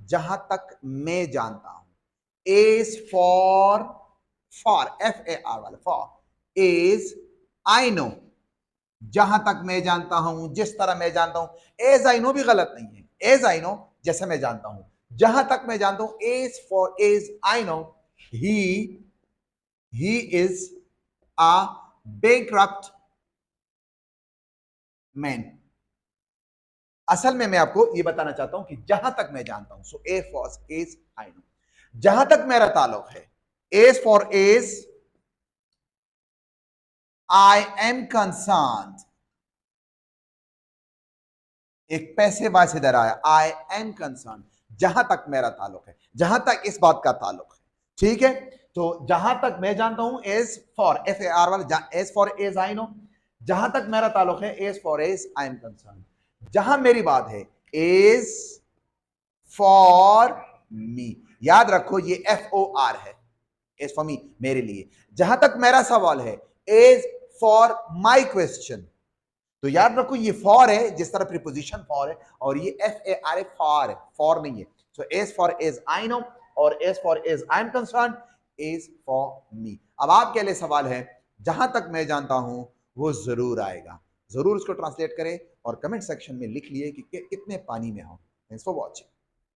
जहां तक मैं जानता हूं, इज फॉर, FAR वाला फॉर, इज आई नो, जहां तक मैं जानता हूं, जिस तरह मैं जानता हूं। एज आई नो भी गलत नहीं है, एज आई नो जैसे मैं जानता हूं, जहां तक मैं जानता हूं, as far as I know he he is a bankrupt man. असल में मैं आपको यह बताना चाहता हूं कि जहां तक मैं जानता हूं, so a far as I know, जहां तक मेरा ताल्लुक है, as far as I am concerned, एक पैसे वास इधर आया, आई एम कंसर्न, जहां तक मेरा ताल्लुक है, जहां तक इस बात का ताल्लुक है, ठीक है। तो जहां तक मैं जानता हूं, एज फॉर FAR वाला, as far as I know, जहां तक मेरा ताल्लुक है, as far as I am concern, जहां मेरी बात है, एज फॉर मी, याद रखो ये FOR है, एज फॉर मी, मेरे लिए। जहां तक मेरा सवाल है, एज फॉर माई क्वेश्चन, तो याद रखो ये फॉर है, जिस तरह प्रीपोजिशन फॉर है, और ये FAR है, फॉर है, फॉर नहीं है। So as far as I know और as far as I am concerned, as far as. Me आपके लिए सवाल है, जहां तक मैं जानता हूं वो जरूर आएगा, जरूर उसको ट्रांसलेट करें और कमेंट सेक्शन में लिख लिए कि कितने पानी में हो। Thanks for watching.